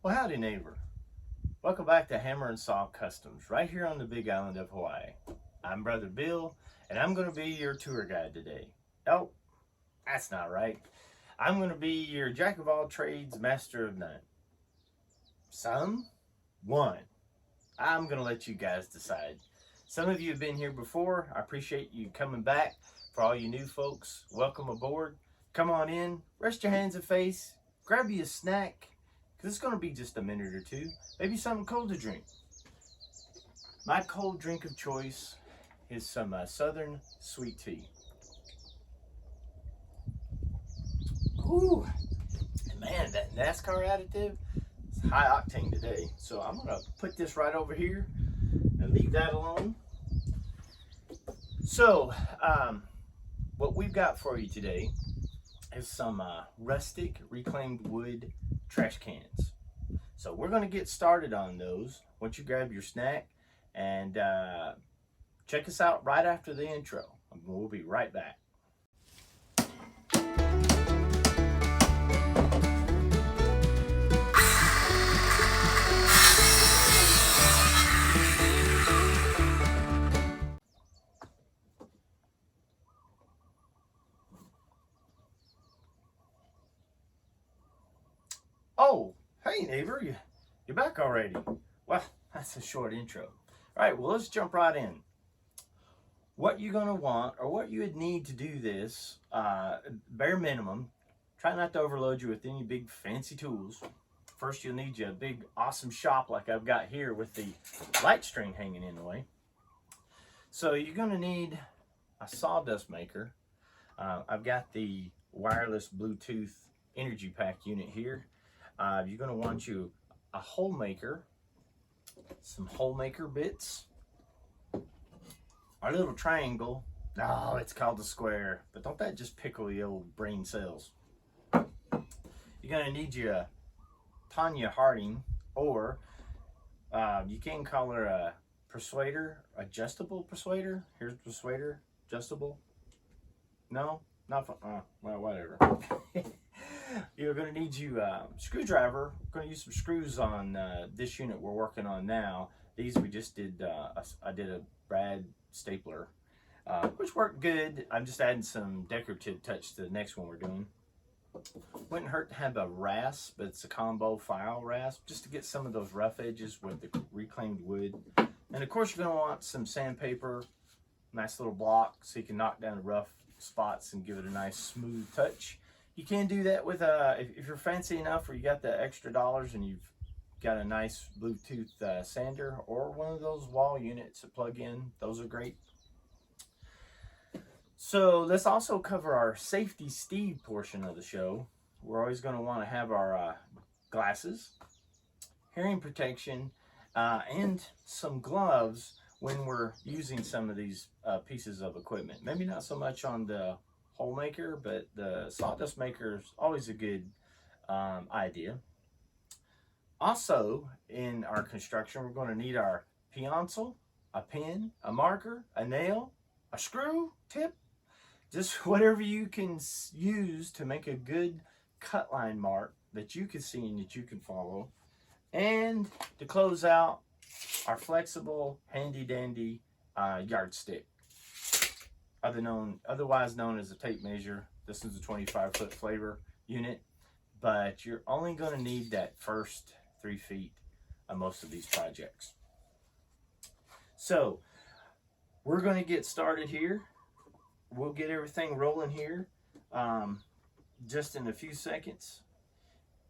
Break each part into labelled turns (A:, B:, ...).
A: Well, howdy neighbor. Welcome back to Hammer and Saw Customs, right here on the big island of Hawaii. I'm Brother Bill, and I'm going to be your tour guide today. Oh, that's not right. I'm going to be your jack of all trades, master of none. Some? One. I'm going to let you guys decide. Some of you have been here before. I appreciate you coming back. For all you new folks, welcome aboard. Come on in, rest your hands and face, grab you a snack, because it's going to be just a minute or two. Maybe something cold to drink. My cold drink of choice is some Southern sweet tea. Ooh, man, that NASCAR additive is high octane today. So I'm going to put this right over here and leave that alone. So, what we've got for you today is some Rustic reclaimed wood trash cans. So we're going to get started on those once you grab your snack, and check us out right after the intro. We'll be right back. Oh, hey neighbor, you're back already. Well, that's a short intro. All right, well, let's jump right in. What you're gonna want, or what you would need to do this, bare minimum, try not to overload you with any big fancy tools. First, you'll need you a big awesome shop like I've got here with the light string hanging in the way. So you're gonna need a sawdust maker. I've got the wireless Bluetooth energy pack unit here. You're going to want you a hole maker, some hole maker bits, our little triangle. Oh, it's called the square, but don't that just pickle the old brain cells? You're going to need your Tanya Harding, or you can call her a persuader, adjustable persuader. Here's persuader, adjustable. No, not well, whatever. You're going to need you a screwdriver. We're going to use some screws on this unit we're working on now. These we just did, I did a brad stapler, which worked good. I'm just adding some decorative touch to the next one we're doing. Wouldn't hurt to have a rasp, but it's a combo file rasp, just to get some of those rough edges with the reclaimed wood. And of course you're going to want some sandpaper, nice little block, so you can knock down the rough spots and give it a nice smooth touch. You can do that with if you're fancy enough, or you got the extra dollars and you've got a nice Bluetooth sander, or one of those wall units to plug in. Those are great. So let's also cover our safety Steve portion of the show. We're always going to want to have our glasses, hearing protection, and some gloves when we're using some of these pieces of equipment. Maybe not so much on the hole maker, but the sawdust maker is always a good idea. Also, in our construction, we're going to need our pencil, a pen, a marker, a nail, a screw tip, just whatever you can use to make a good cut line mark that you can see and that you can follow. And to close out, our flexible, handy dandy yardstick, otherwise known as a tape measure. This is a 25-foot flavor unit, but you're only going to need that first 3 feet on most of these projects. So we're going to get started here. We'll get everything rolling here just in a few seconds.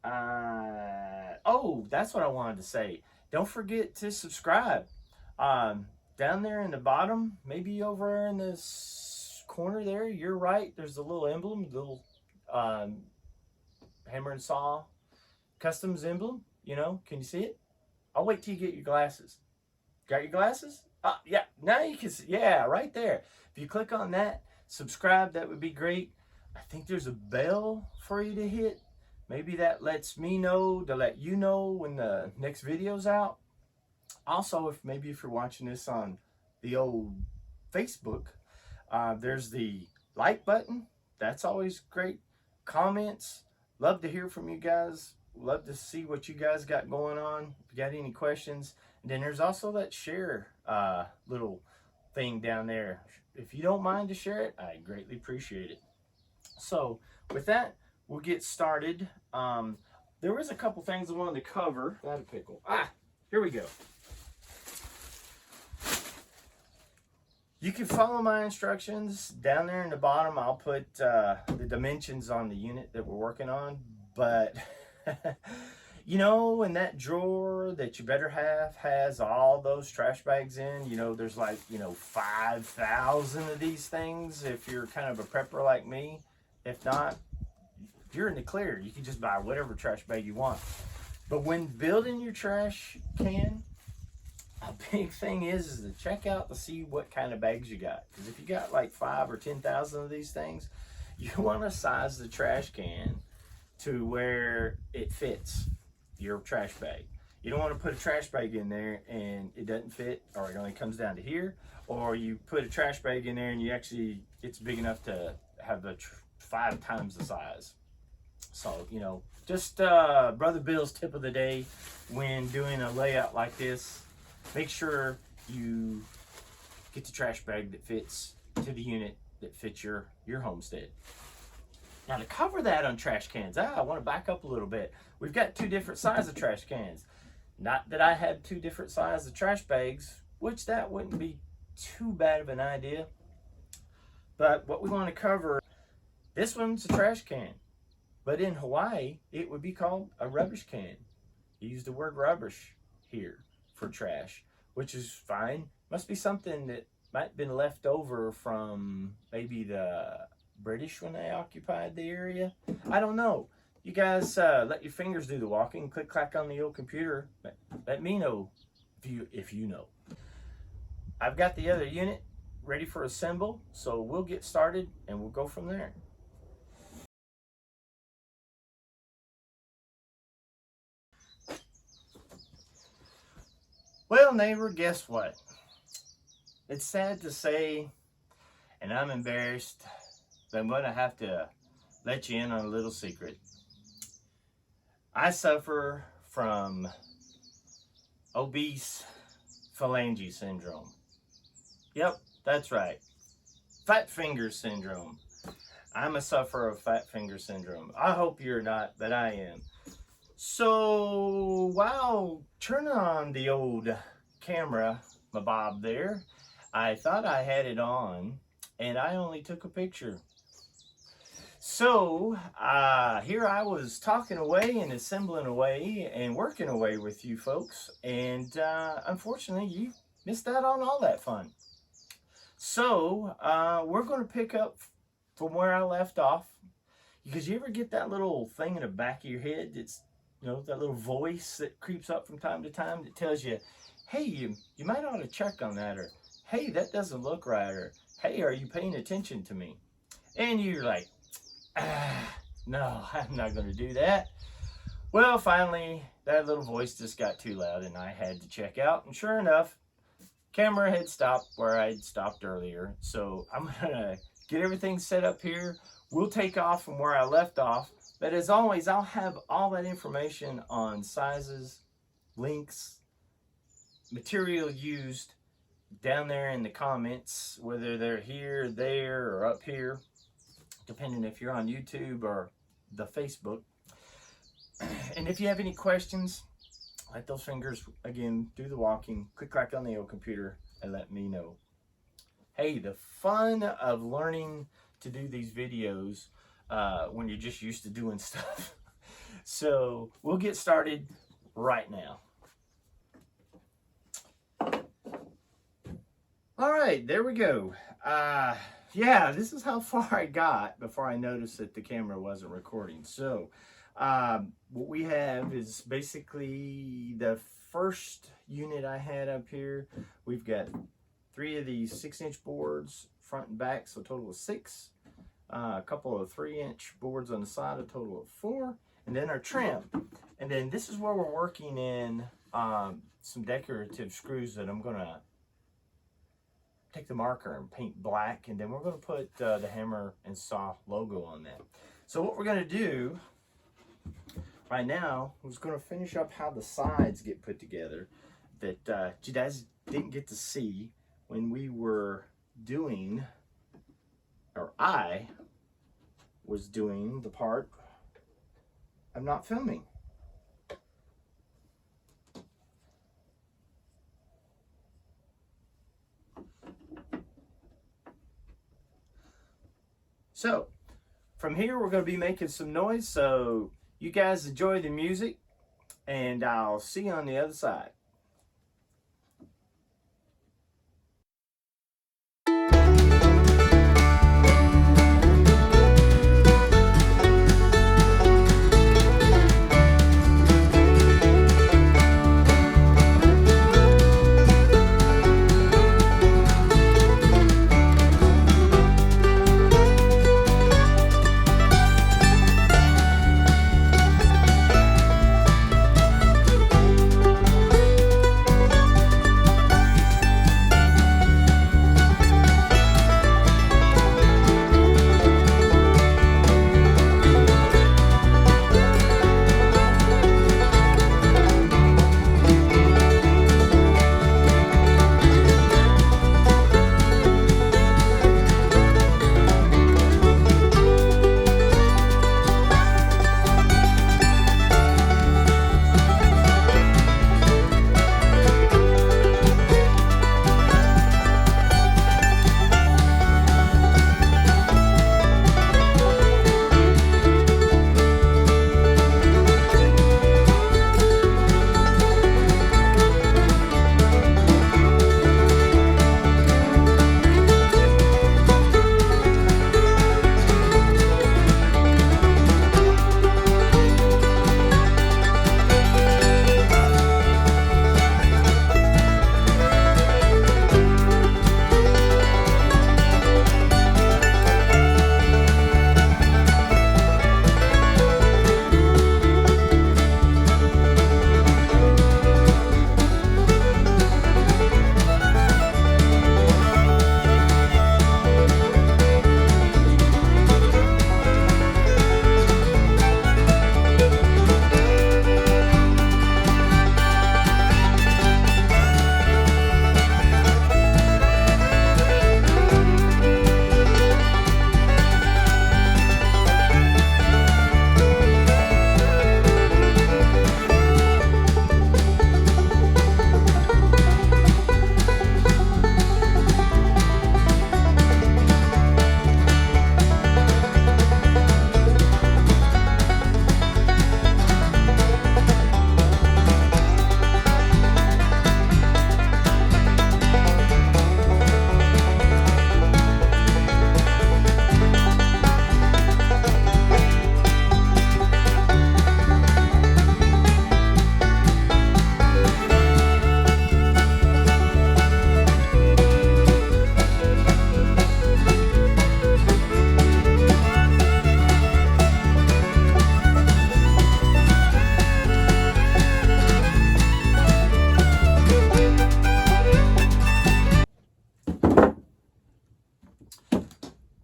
A: Oh, that's what I wanted to say. Don't forget to subscribe. Down there in the bottom, maybe over in this corner there, you're right, there's a little emblem, the little Hammer and Saw Customs emblem. You know, can you see it? I'll wait till you get your glasses. Got your glasses? Yeah, now you can see. Yeah, right there. If you click on that, subscribe, that would be great. I think there's a bell for you to hit. Maybe that lets me know to let you know when the next video's out. Also, if you're watching this on the old Facebook, there's the like button. That's always great. Comments. Love to hear from you guys. Love to see what you guys got going on. If you got any questions. And then there's also that share little thing down there. If you don't mind to share it, I greatly appreciate it. So with that, we'll get started. There was a couple things I wanted to cover. Got a pickle. Here we go. You can follow my instructions down there in the bottom. I'll put the dimensions on the unit that we're working on. But you know, in that drawer that you better have has all those trash bags in, you know, there's like, you know, 5,000 of these things if you're kind of a prepper like me. If not, if you're in the clear, you can just buy whatever trash bag you want. But when building your trash can, a big thing is to check out to see what kind of bags you got. Because if you got like 5,000 or 10,000 of these things, you want to size the trash can to where it fits your trash bag. You don't want to put a trash bag in there and it doesn't fit, or it only comes down to here, or you put a trash bag in there and you actually, it's big enough to have the 5 times the size. So, you know, just Brother Bill's tip of the day when doing a layout like this, make sure you get the trash bag that fits to the unit that fits your homestead. Now to cover that on trash cans, I want to back up a little bit. We've got 2 different sizes of trash cans. Not that I had 2 different sizes of trash bags, which that wouldn't be too bad of an idea. But what we want to cover, this one's a trash can. But in Hawaii, it would be called a rubbish can. You use the word rubbish here for trash, which is fine. Must be something that might have been left over from maybe the British when they occupied the area. I don't know. You guys let your fingers do the walking. Click clack on the old computer. Let me know if you know. I've got the other unit ready for assemble, so we'll get started and we'll go from there. Well, neighbor, guess what? It's sad to say, and I'm embarrassed, but I'm going to have to let you in on a little secret. I suffer from obese phalange syndrome. Yep, that's right. Fat finger syndrome. I'm a sufferer of fat finger syndrome. I hope you're not, but I am. So while turning on the old camera, my bob there, I thought I had it on and I only took a picture. So here I was talking away and assembling away and working away with you folks, and unfortunately you missed out on all that fun. So we're going to pick up from where I left off, because you ever get that little thing in the back of your head that's, you know, that little voice that creeps up from time to time that tells you, hey, you might ought to check on that, or hey, that doesn't look right, or hey, are you paying attention to me? And you're like, no, I'm not going to do that. Well, finally, that little voice just got too loud and I had to check out. And sure enough, camera had stopped where I'd stopped earlier. So I'm going to get everything set up here. We'll take off from where I left off. But as always, I'll have all that information on sizes, links, material used down there in the comments, whether they're here, there, or up here, depending if you're on YouTube or the Facebook. And if you have any questions, let those fingers, again, do the walking, click clack on the old computer, and let me know. Hey, the fun of learning to do these videos when you're just used to doing stuff. So we'll get started right now. All right, there we go. Yeah, this is how far I got before I noticed that the camera wasn't recording. So what we have is basically the first unit I had up here. We've got 3 of these 6-inch boards, front and back, so a total of 6. A couple of 3-inch boards on the side, a total of 4. And then our trim. And then this is where we're working in some decorative screws that I'm gonna take the marker and paint black, and then we're going to put the hammer and saw logo on that. So what we're going to do, Right now, I was going to finish up how the sides get put together that you guys didn't get to see when we were doing, or I was doing the part of not filming. So, from here we're going to be making some noise, so you guys enjoy the music, and I'll see you on the other side.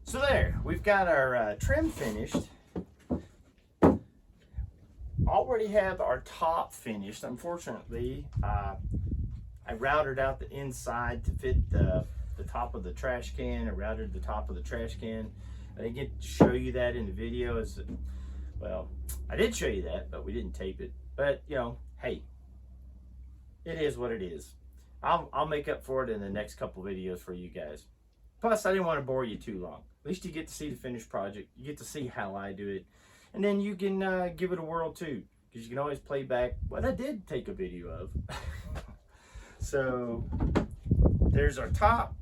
A: So there, we've got our trim finished. Already have our top finished. Unfortunately, I routed out the inside to fit the top of the trash can. I routed the top of the trash can. I didn't get to show you that in the video. Well, I did show you that, but we didn't tape it. But, you know, hey, it is what it is. I'll make up for it in the next couple videos for you guys. Plus, I didn't want to bore you too long. At least you get to see the finished project. You get to see how I do it. And then you can give it a whirl too. Because you can always play back what I did take a video of. So, there's our top.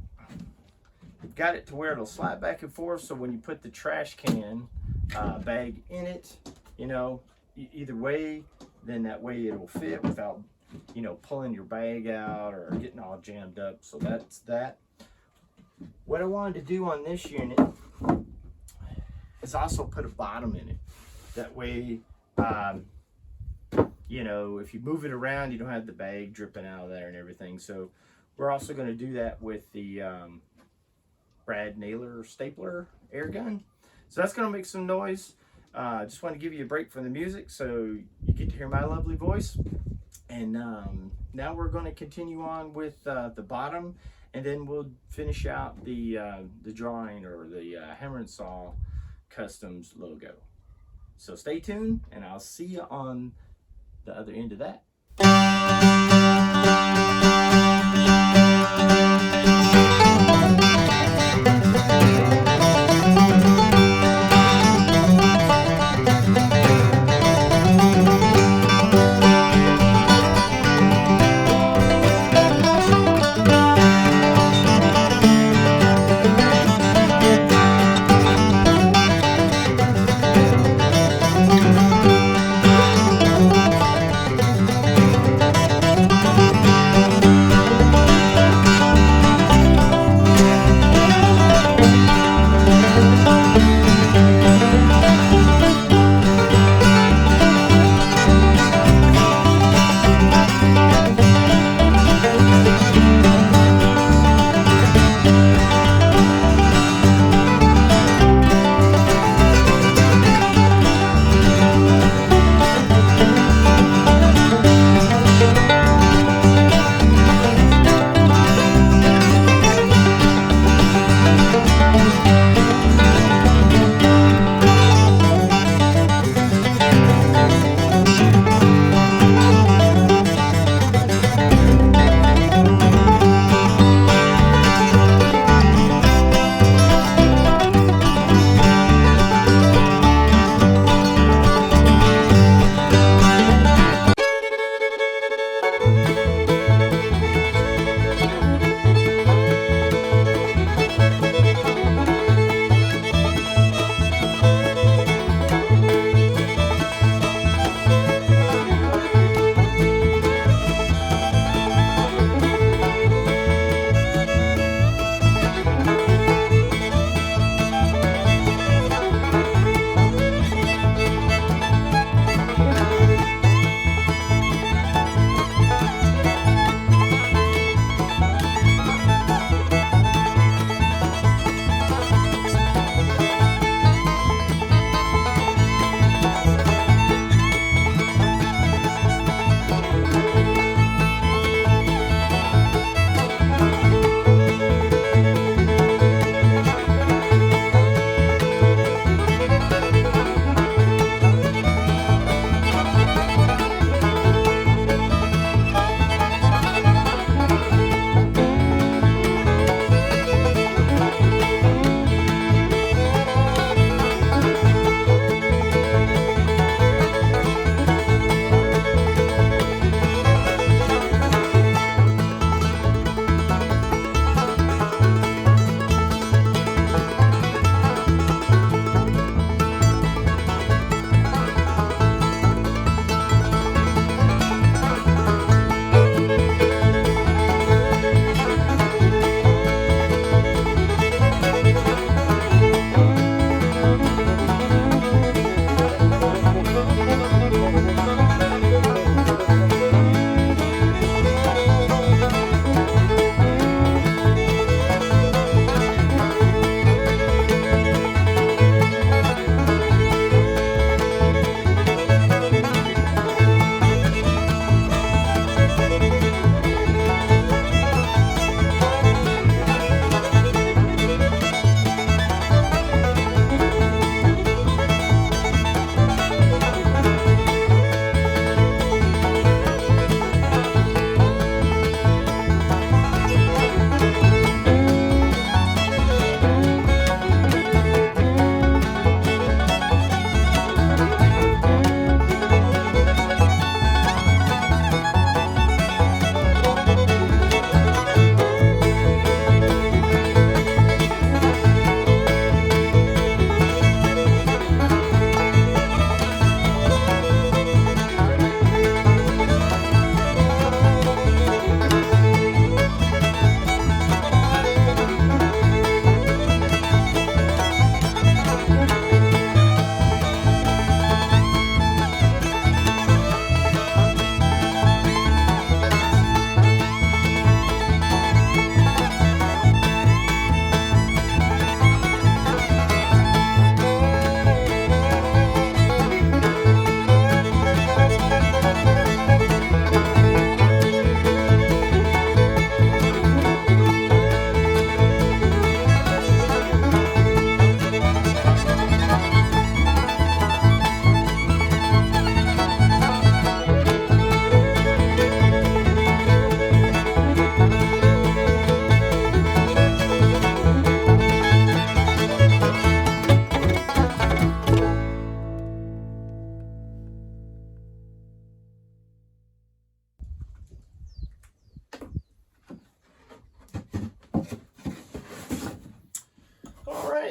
A: We've got it to where it'll slide back and forth. So when you put the trash can bag in it, you know, either way, then that way it'll fit without, you know, pulling your bag out or getting all jammed up. So that's that. What I wanted to do on this unit is also put a bottom in it. That way, you know, if you move it around, you don't have the bag dripping out of there and everything. So we're also going to do that with the Brad Naylor stapler air gun. So that's going to make some noise. Just want to give you a break from the music so you get to hear my lovely voice. And now we're going to continue on with the bottom, and then we'll finish out the drawing, or the hammer and saw customs logo. So stay tuned, and I'll see you on the other end of that.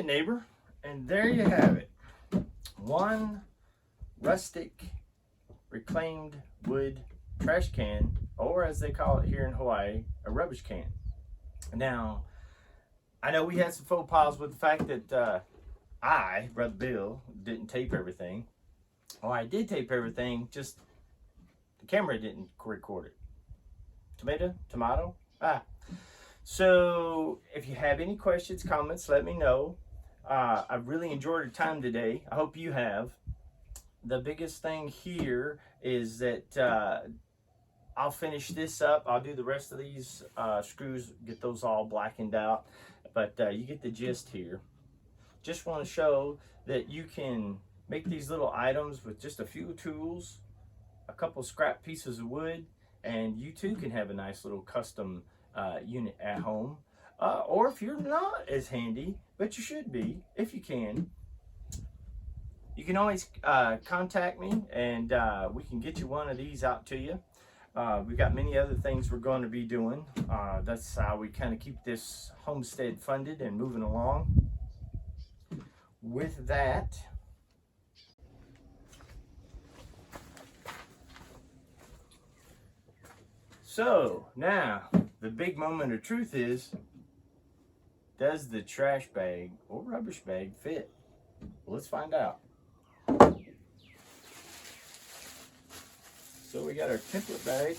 A: Howdy Neighbor, and there you have it. One rustic reclaimed wood trash can, or as they call it here in Hawaii, a rubbish can. Now, I know we had some faux pas with the fact that I, Brother Bill, didn't tape everything. Well, I did tape everything, just the camera didn't record it. Tomato? So if you have any questions, comments, let me know. I've really enjoyed our time today. I hope you have. The biggest thing here is that I'll finish this up. I'll do the rest of these screws, get those all blackened out. But you get the gist here. Just want to show that you can make these little items with just a few tools, a couple scrap pieces of wood, and you too can have a nice little custom unit at home. Or if you're not as handy, but you should be, if you can always contact me, and we can get you one of these out to you. We've got many other things we're going to be doing. That's how we kind of keep this homestead funded and moving along. With that, so now the big moment of truth is, does the trash bag or rubbish bag fit? Well, let's find out. So we got our template bag,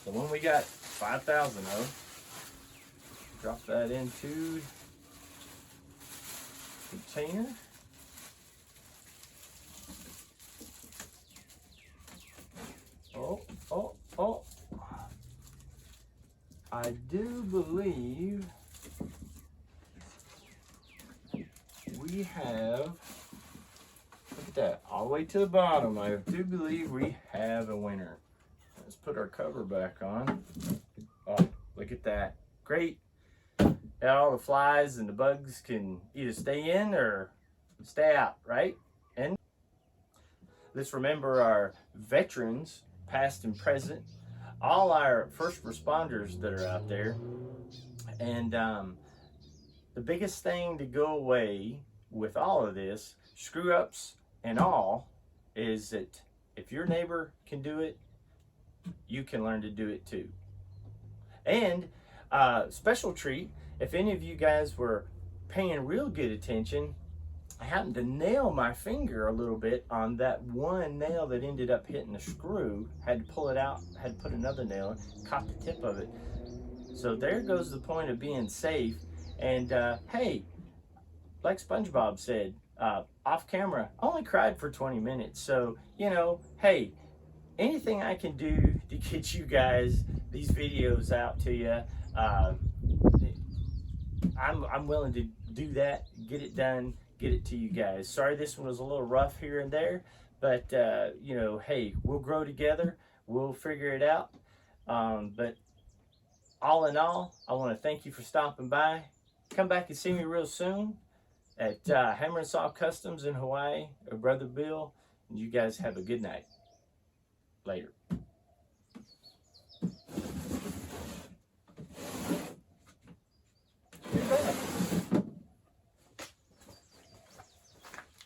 A: the one we got 5,000 of. Drop that into container. Oh. I do believe we have, look at that, all the way to the bottom. I do believe we have a winner. Let's put our cover back on. Oh, look at that. Great. All the flies and the bugs can either stay in or stay out, right? And let's remember our veterans, past and present, all our first responders that are out there. And the biggest thing to go away with all of this, screw ups and all, is that if your neighbor can do it, you can learn to do it too. And special treat, if any of you guys were paying real good attention, I happened to nail my finger a little bit on that one nail that ended up hitting the screw. Had to pull it out, had to put another nail in, caught the tip of it. So there goes the point of being safe. And hey, like SpongeBob said, off camera, I only cried for 20 minutes. So, you know, hey, anything I can do to get you guys these videos out to you, I'm willing to do that, get it done, get it to you guys. Sorry this one was a little rough here and there, but you know, hey, we'll grow together, we'll figure it out. But all in all, I want to thank you for stopping by. Come back and see me real soon at Hammer and Saw Customs in Hawaii, or Brother Bill. And you guys have a good night. Later.